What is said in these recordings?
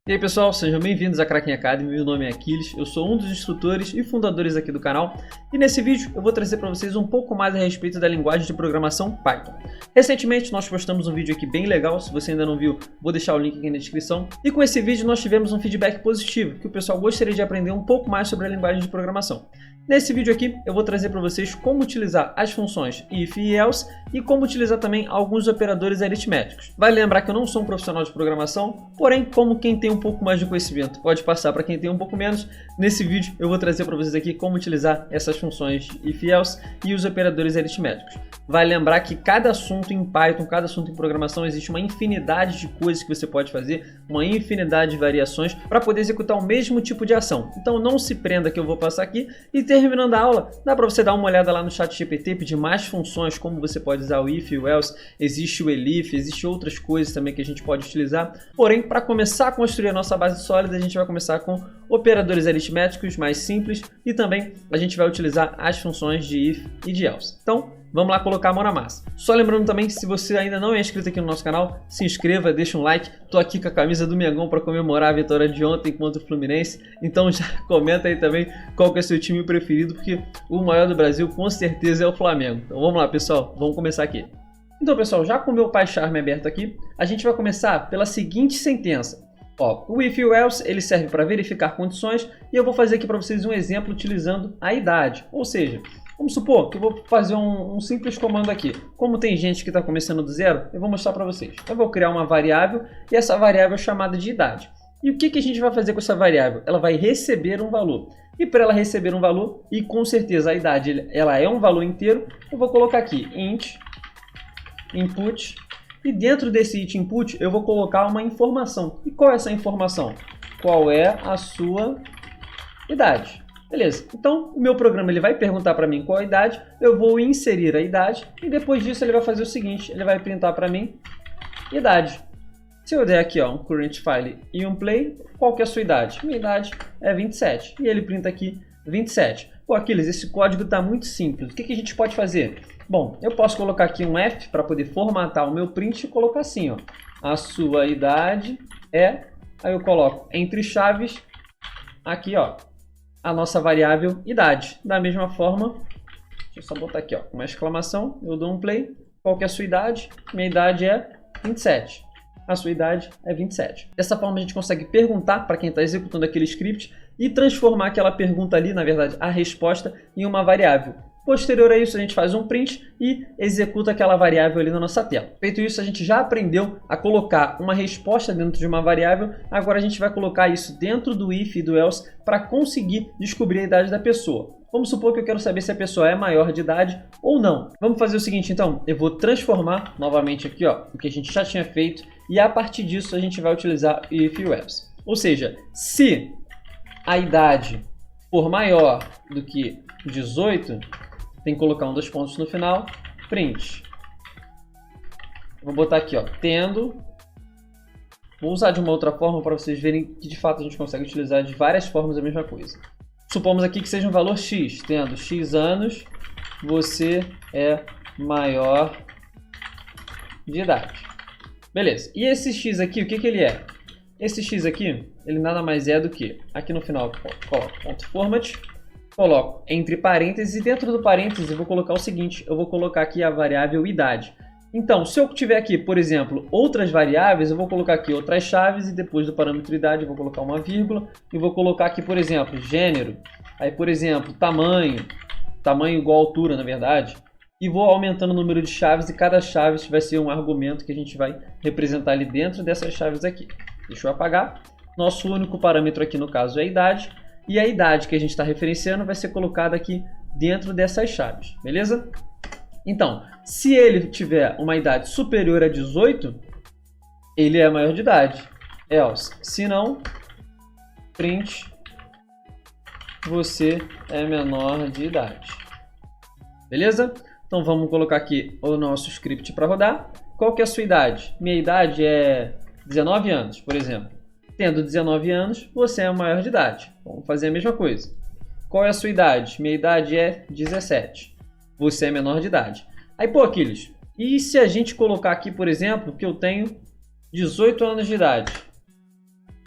E aí pessoal, sejam bem-vindos à Kraken Academy, meu nome é Aquiles, eu sou um dos instrutores e fundadores aqui do canal e nesse vídeo eu vou trazer para vocês um pouco mais a respeito da linguagem de programação Python. Recentemente nós postamos um vídeo aqui bem legal, se você ainda não viu, vou deixar o link aqui na descrição. E com esse vídeo nós tivemos um feedback positivo, que o pessoal gostaria de aprender um pouco mais sobre a linguagem de programação. Nesse vídeo aqui eu vou trazer para vocês como utilizar as funções if e else e como utilizar também alguns operadores aritméticos. Vale lembrar que eu não sou um profissional de programação, porém como quem tem um pouco mais de conhecimento pode passar para quem tem um pouco menos, nesse vídeo eu vou trazer para vocês aqui como utilizar essas funções if e else e os operadores aritméticos. Vale lembrar que cada assunto em Python, cada assunto em programação, existe uma infinidade de coisas que você pode fazer, uma infinidade de variações para poder executar o mesmo tipo de ação. Então não se prenda que eu vou passar aqui e terminando a aula, dá para você dar uma olhada lá no ChatGPT, pedir mais funções, como você pode usar o if e o else, existe o elif, existe outras coisas também que a gente pode utilizar. Porém, para começar a construir a nossa base sólida, a gente vai começar com operadores aritméticos mais simples e também a gente vai utilizar as funções de if e de else. Então, vamos lá colocar a mão na massa. Só lembrando também que se você ainda não é inscrito aqui no nosso canal, se inscreva, deixa um like. Tô aqui com a camisa do Mengão para comemorar a vitória de ontem contra o Fluminense. Então já comenta aí também qual que é o seu time preferido, porque o maior do Brasil com certeza é o Flamengo. Então vamos lá, pessoal, vamos começar aqui. Então, pessoal, já com o meu PyCharm aberto aqui, a gente vai começar pela seguinte sentença. Ó, o if e o else ele serve para verificar condições e eu vou fazer aqui para vocês um exemplo utilizando a idade. Ou seja, vamos supor que eu vou fazer um simples comando aqui. Como tem gente que está começando do zero, eu vou mostrar para vocês. Eu vou criar uma variável e essa variável é chamada de idade. E o que a gente vai fazer com essa variável? Ela vai receber um valor. E para ela receber um valor, e com certeza a idade ela é um valor inteiro, eu vou colocar aqui int input. E dentro desse int input eu vou colocar uma informação. E qual é essa informação? Qual é a sua idade? Beleza, então o meu programa ele vai perguntar para mim qual a idade, eu vou inserir a idade e depois disso ele vai fazer o seguinte, ele vai printar para mim idade. Se eu der aqui ó, um current file e um play, qual que é a sua idade? Minha idade é 27 e ele printa aqui 27. Pô, Aquiles, esse código está muito simples, o que a gente pode fazer? Bom, eu posso colocar aqui um F para poder formatar o meu print e colocar assim, ó, a sua idade é, aí eu coloco entre chaves, aqui ó, a nossa variável idade. Da mesma forma, deixa eu só botar aqui ó, uma exclamação, eu dou um play, qual que é a sua idade? Minha idade é 27. A sua idade é 27. Dessa forma a gente consegue perguntar para quem está executando aquele script e transformar aquela pergunta ali, na verdade, a resposta, em uma variável. Posterior a isso, a gente faz um print e executa aquela variável ali na nossa tela. Feito isso, a gente já aprendeu a colocar uma resposta dentro de uma variável. Agora a gente vai colocar isso dentro do if e do else para conseguir descobrir a idade da pessoa. Vamos supor que eu quero saber se a pessoa é maior de idade ou não. Vamos fazer o seguinte, então. Eu vou transformar novamente aqui ó, o que a gente já tinha feito e a partir disso a gente vai utilizar if e o else. Ou seja, se a idade for maior do que 18, tem que colocar um dos pontos no final, print. Vou botar aqui, ó, tendo. Vou usar de uma outra forma para vocês verem que de fato a gente consegue utilizar de várias formas a mesma coisa. Supomos aqui que seja um valor x, tendo x anos, você é maior de idade. Beleza, e esse x aqui, o que ele é? Esse x aqui, ele nada mais é do que, aqui no final, coloco ponto .format, coloco entre parênteses e dentro do parênteses eu vou colocar o seguinte, eu vou colocar aqui a variável idade. Então, se eu tiver aqui, por exemplo, outras variáveis, eu vou colocar aqui outras chaves e depois do parâmetro idade eu vou colocar uma vírgula e vou colocar aqui, por exemplo, gênero, aí por exemplo, tamanho igual altura na verdade, e vou aumentando o número de chaves e cada chave vai ser um argumento que a gente vai representar ali dentro dessas chaves aqui. Deixa eu apagar. Nosso único parâmetro aqui no caso é a idade. E a idade que a gente está referenciando vai ser colocada aqui dentro dessas chaves, beleza? Então, se ele tiver uma idade superior a 18, ele é maior de idade. Else, se não, print, você é menor de idade. Beleza? Então vamos colocar aqui o nosso script para rodar. Qual que é a sua idade? Minha idade é 19 anos, por exemplo. Tendo 19 anos, você é maior de idade. Vamos fazer a mesma coisa. Qual é a sua idade? Minha idade é 17. Você é menor de idade. Aí, pô, Aquiles, e se a gente colocar aqui, por exemplo, que eu tenho 18 anos de idade?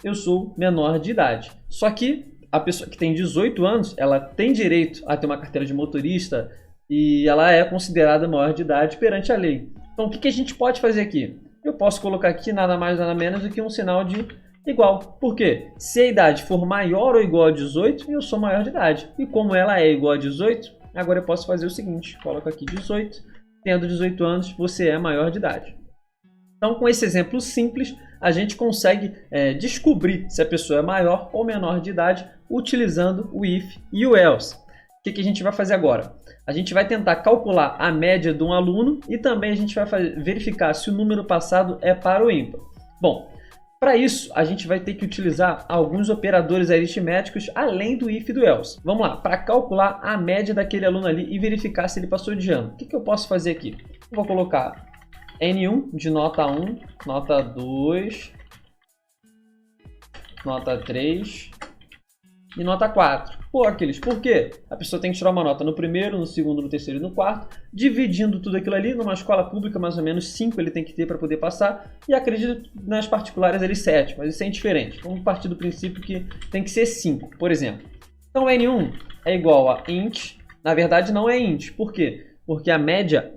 eu sou menor de idade. Só que a pessoa que tem 18 anos, ela tem direito a ter uma carteira de motorista e ela é considerada maior de idade perante a lei. Então, o que a gente pode fazer aqui? Eu posso colocar aqui nada mais nada menos do que um sinal de igual. Por quê? Se a idade for maior ou igual a 18, eu sou maior de idade. E como ela é igual a 18, agora eu posso fazer o seguinte. Coloco aqui 18. Tendo 18 anos, você é maior de idade. Então, com esse exemplo simples, a gente consegue descobrir se a pessoa é maior ou menor de idade utilizando o if e o else. O que a gente vai fazer agora? A gente vai tentar calcular a média de um aluno e também a gente vai verificar se o número passado é par ou ímpar. Bom, para isso a gente vai ter que utilizar alguns operadores aritméticos além do if e do else. Vamos lá, para calcular a média daquele aluno ali e verificar se ele passou de ano. O que eu posso fazer aqui? Eu vou colocar N1 de nota 1, nota 2, nota 3 e nota 4. Pô, Aquiles, por quê? A pessoa tem que tirar uma nota no primeiro, no segundo, no terceiro e no quarto, dividindo tudo aquilo ali. Numa escola pública, mais ou menos 5 ele tem que ter para poder passar, e acredito nas particulares ele 7, mas isso é indiferente. Vamos partir do princípio que tem que ser 5, por exemplo. Então, N1 é igual a int, na verdade não é int, por quê? Porque a média,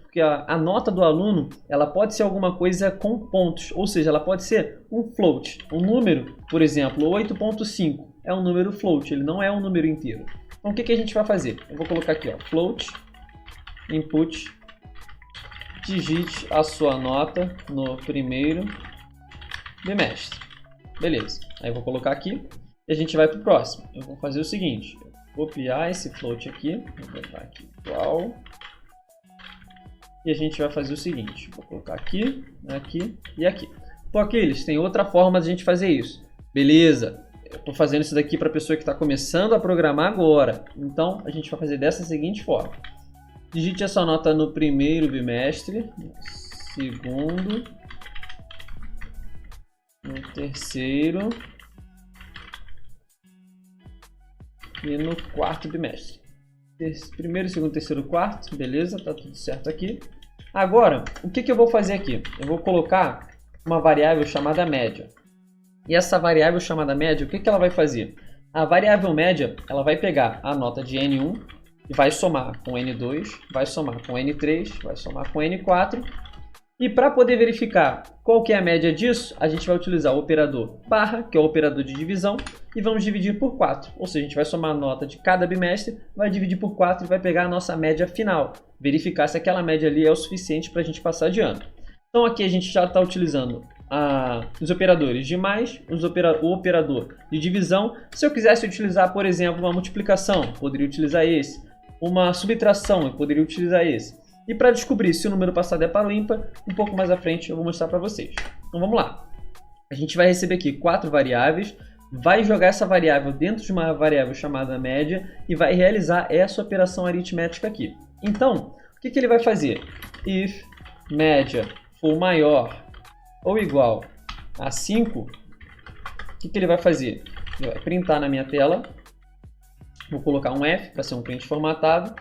porque a nota do aluno ela pode ser alguma coisa com pontos, ou seja, ela pode ser um float, um número, por exemplo, 8.5 é um número float, ele não é um número inteiro. Então o que a gente vai fazer? Eu vou colocar aqui, ó, float, input, digite a sua nota no primeiro bimestre. Beleza, aí eu vou colocar aqui e a gente vai para o próximo. Eu vou fazer o seguinte, eu vou copiar esse float aqui, vou botar aqui igual. E a gente vai fazer o seguinte, vou colocar aqui, aqui e aqui. Pô, Aquiles, tem outra forma de a gente fazer isso. Beleza, eu estou fazendo isso daqui para a pessoa que está começando a programar agora. Então, a gente vai fazer dessa seguinte forma. Digite essa nota no primeiro bimestre, no segundo, no terceiro e no quarto bimestre. Primeiro, segundo, terceiro, quarto, beleza, tá tudo certo aqui. Agora, o que eu vou fazer aqui? Eu vou colocar uma variável chamada média. E essa variável chamada média, o que ela vai fazer? A variável média, ela vai pegar a nota de N1 e vai somar com N2, vai somar com N3, vai somar com N4. E para poder verificar qual que é a média disso, a gente vai utilizar o operador barra, que é o operador de divisão, e vamos dividir por 4. Ou seja, a gente vai somar a nota de cada bimestre, vai dividir por 4 e vai pegar a nossa média final. Verificar se aquela média ali é o suficiente para a gente passar de ano. Então aqui a gente já está utilizando os operadores de mais, o operador de divisão. Se eu quisesse utilizar, por exemplo, uma multiplicação, poderia utilizar esse. Uma subtração, eu poderia utilizar esse. E para descobrir se o número passado é par ou ímpar, um pouco mais à frente eu vou mostrar para vocês. Então vamos lá. A gente vai receber aqui 4 variáveis, vai jogar essa variável dentro de uma variável chamada média e vai realizar essa operação aritmética aqui. Então, o que ele vai fazer? If média for maior ou igual a 5, o que ele vai fazer? Ele vai printar na minha tela, vou colocar um F para ser um print formatado,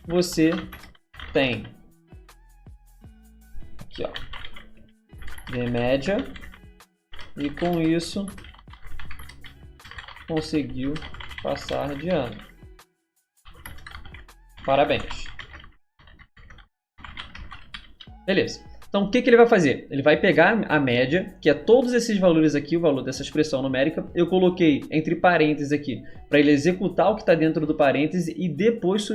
você tem aqui, ó, de média, e com isso conseguiu passar de ano. Parabéns. Beleza. Então, o que ele vai fazer? Ele vai pegar a média, que é todos esses valores aqui, o valor dessa expressão numérica. Eu coloquei entre parênteses aqui, para ele executar o que está dentro do parêntese e depois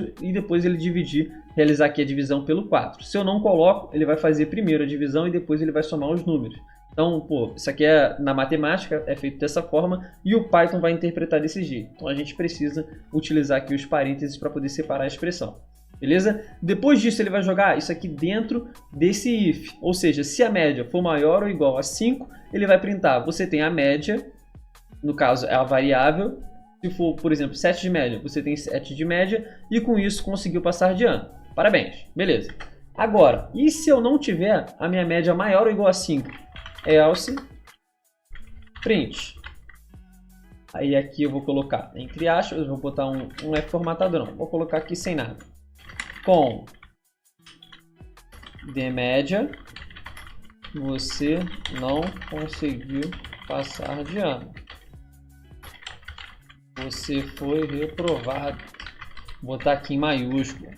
ele dividir, realizar aqui a divisão pelo 4. Se eu não coloco, ele vai fazer primeiro a divisão e depois ele vai somar os números. Então, pô, isso aqui na matemática é feito dessa forma e o Python vai interpretar desse jeito. Então, a gente precisa utilizar aqui os parênteses para poder separar a expressão. Beleza? Depois disso ele vai jogar isso aqui dentro desse if, ou seja, se a média for maior ou igual a 5, ele vai printar, você tem a média, no caso é a variável, se for, por exemplo, 7 de média, você tem 7 de média e com isso conseguiu passar de ano. Parabéns, beleza. Agora, e se eu não tiver a minha média maior ou igual a 5? Else, print. Aí aqui eu vou colocar entre aspas, eu vou botar um F formatado não, vou colocar aqui sem nada. Com de média, você não conseguiu passar de ano. Você foi reprovado. Vou botar aqui em maiúsculo.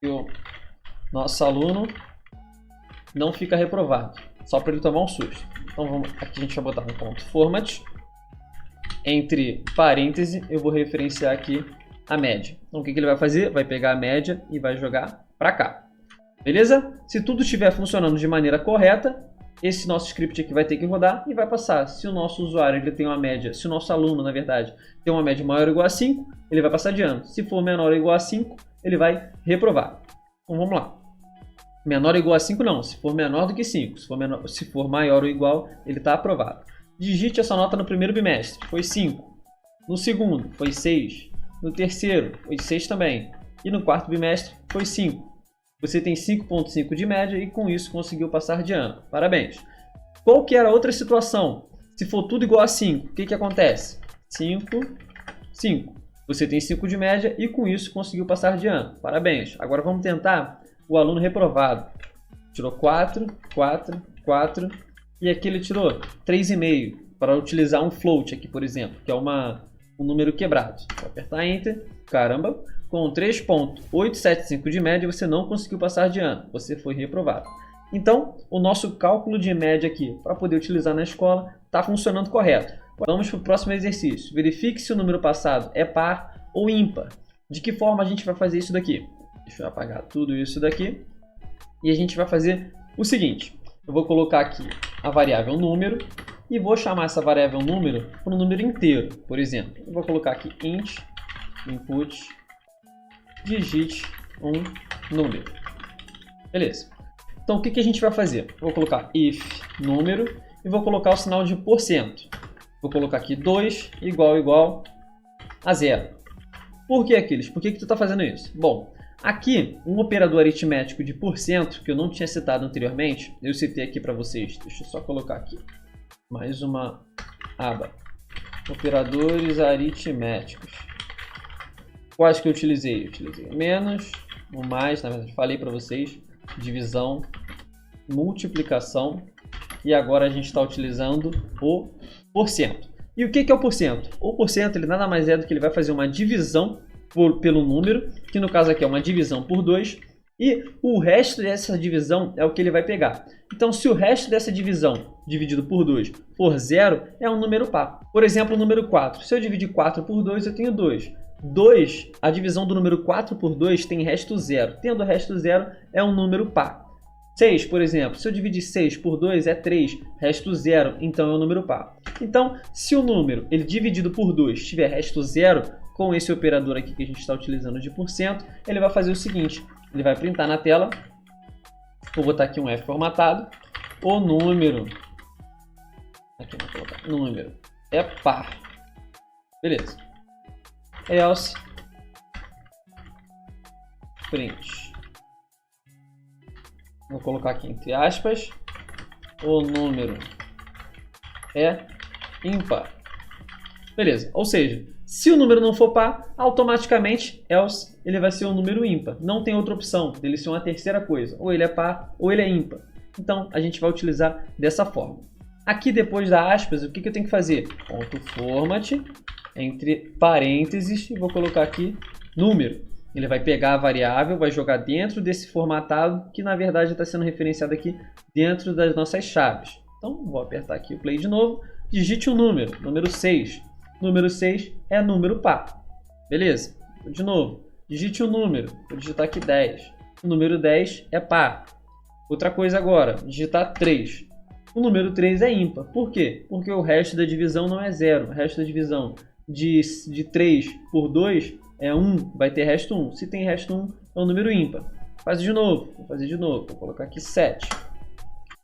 E o nosso aluno não fica reprovado, só para ele tomar um susto. Então vamos, aqui a gente vai botar um ponto format. Entre parênteses, eu vou referenciar aqui a média. Então o que ele vai fazer? Vai pegar a média e vai jogar para cá. Beleza? Se tudo estiver funcionando de maneira correta, esse nosso script aqui vai ter que rodar e vai passar. Se o nosso usuário ele tem uma média, se o nosso aluno, na verdade, tem uma média maior ou igual a 5, ele vai passar de ano. Se for menor ou igual a 5, ele vai reprovar. Então vamos lá. Menor ou igual a 5 não, se for menor do que 5. Se for maior ou igual, ele está aprovado. Digite essa nota no primeiro bimestre, foi 5. No segundo, foi 6. No terceiro, foi 6 também. E no quarto bimestre, foi 5. Você tem 5,5 de média e com isso conseguiu passar de ano. Parabéns. Qual que era a outra situação? Se for tudo igual a 5, o que acontece? 5, 5. Você tem 5 de média e com isso conseguiu passar de ano. Parabéns. Agora vamos tentar o aluno reprovado. Tirou 4, 4, 4 e aqui ele tirou 3,5 para utilizar um float aqui, por exemplo, que é um número quebrado. Vou apertar Enter. Caramba. Com 3,875 de média, você não conseguiu passar de ano. Você foi reprovado. Então, o nosso cálculo de média aqui, para poder utilizar na escola, está funcionando correto. Vamos para o próximo exercício. Verifique se o número passado é par ou ímpar. De que forma a gente vai fazer isso daqui? Deixa eu apagar tudo isso daqui. E a gente vai fazer o seguinte. Eu vou colocar aqui a variável número e vou chamar essa variável número para um número inteiro. Por exemplo, eu vou colocar aqui int input digite um número. Beleza. Então, o que a gente vai fazer? Eu vou colocar if número e vou colocar o sinal de porcento. Vou colocar aqui 2 igual a 0. Por que, Aquiles? Por que tu está fazendo isso? Bom, aqui, um operador aritmético de porcento, que eu não tinha citado anteriormente, eu citei aqui para vocês. Deixa eu só colocar aqui mais uma aba. Operadores aritméticos. Quais que eu utilizei? Eu utilizei o menos, o mais, na verdade falei para vocês, divisão, multiplicação e agora a gente está utilizando o porcento. E o que é o porcento? O porcento ele nada mais é do que ele vai fazer uma divisão pelo número, que no caso aqui é uma divisão por 2, e o resto dessa divisão é o que ele vai pegar. Então se o resto dessa divisão dividido por 2 for 0, é um número par. Por exemplo, o número 4. Se eu dividir 4 por 2, eu tenho 2. 2, a divisão do número 4 por 2 tem resto 0. Tendo resto 0, é um número par. 6, por exemplo, se eu dividir 6 por 2 é 3, resto 0, então é um número par. Então, se o número ele dividido por 2 tiver resto 0, com esse operador aqui que a gente está utilizando de porcento, ele vai fazer o seguinte, ele vai printar na tela, vou botar aqui um F formatado, o número, aqui vou colocar, número é par. Beleza. Else print. Vou colocar aqui entre aspas. O número é ímpar. Beleza. Ou seja, se o número não for par, automaticamente else ele vai ser um número ímpar. Não tem outra opção dele ser uma terceira coisa. Ou ele é par ou ele é ímpar. Então a gente vai utilizar dessa forma. Aqui depois da aspas, o que eu tenho que fazer? Ponto format. Entre parênteses, e vou colocar aqui número. Ele vai pegar a variável, vai jogar dentro desse formatado, que na verdade está sendo referenciado aqui dentro das nossas chaves. Então, vou apertar aqui o play de novo. Digite um número, número 6. Número 6 é número par. Beleza? De novo, digite um número. Vou digitar aqui 10. O número 10 é par. Outra coisa agora, digitar 3. O número 3 é ímpar. Por quê? Porque o resto da divisão não é 0. O resto da divisão de 3 por 2 é 1, vai ter resto 1. Se tem resto 1, é um número ímpar. Faz de novo, vou fazer de novo. Vou colocar aqui 7.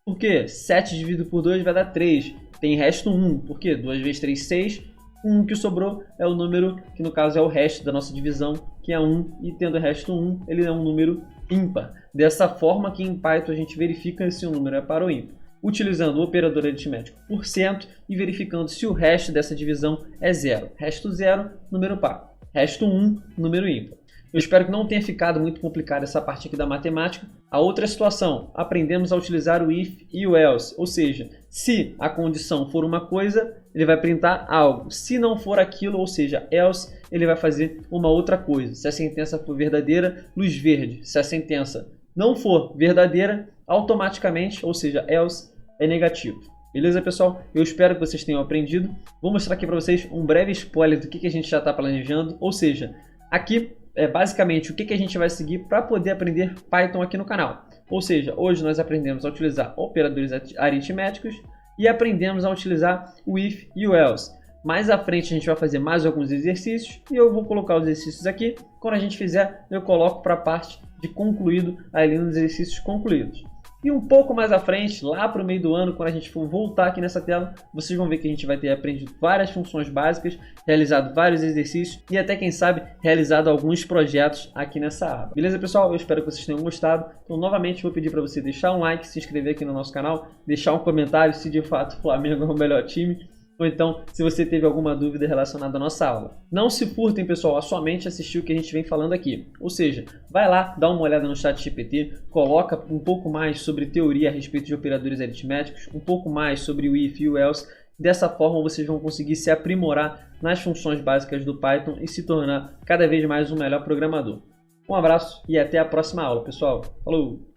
Por quê? 7 dividido por 2 vai dar 3. Tem resto 1. Por quê? 2 vezes 3, 6. 1 que sobrou é o número que no caso é o resto da nossa divisão, que é 1. E tendo resto 1, ele é um número ímpar. Dessa forma que em Python a gente verifica se o número é par ou ímpar, utilizando o operador aritmético porcento e verificando se o resto dessa divisão é 0. Resto 0, número par. Resto 1, número ímpar. Eu espero que não tenha ficado muito complicado essa parte aqui da matemática. A outra situação, aprendemos a utilizar o if e o else, ou seja, se a condição for uma coisa, ele vai printar algo. Se não for aquilo, ou seja, else, ele vai fazer uma outra coisa. Se a sentença for verdadeira, luz verde. Se a sentença não for verdadeira, automaticamente, ou seja, else, é negativo. Beleza, pessoal? Eu espero que vocês tenham aprendido. Vou mostrar aqui para vocês um breve spoiler do que a gente já está planejando, ou seja, aqui é basicamente o que a gente vai seguir para poder aprender Python aqui no canal. Ou seja, hoje nós aprendemos a utilizar operadores aritméticos e aprendemos a utilizar o if e o else. Mais à frente a gente vai fazer mais alguns exercícios e eu vou colocar os exercícios aqui. Quando a gente fizer, eu coloco para a parte de concluído ali nos exercícios concluídos. E um pouco mais à frente, lá para o meio do ano, quando a gente for voltar aqui nessa tela, vocês vão ver que a gente vai ter aprendido várias funções básicas, realizado vários exercícios e até, quem sabe, realizado alguns projetos aqui nessa aba. Beleza, pessoal? Eu espero que vocês tenham gostado. Então, novamente, vou pedir para você deixar um like, se inscrever aqui no nosso canal, deixar um comentário se de fato o Flamengo é o melhor time, ou então se você teve alguma dúvida relacionada à nossa aula. Não se furtem, pessoal, a somente assistir o que a gente vem falando aqui. Ou seja, vai lá, dá uma olhada no ChatGPT, coloca um pouco mais sobre teoria a respeito de operadores aritméticos, um pouco mais sobre o if e o else. Dessa forma vocês vão conseguir se aprimorar nas funções básicas do Python e se tornar cada vez mais um melhor programador. Um abraço e até a próxima aula, pessoal. Falou!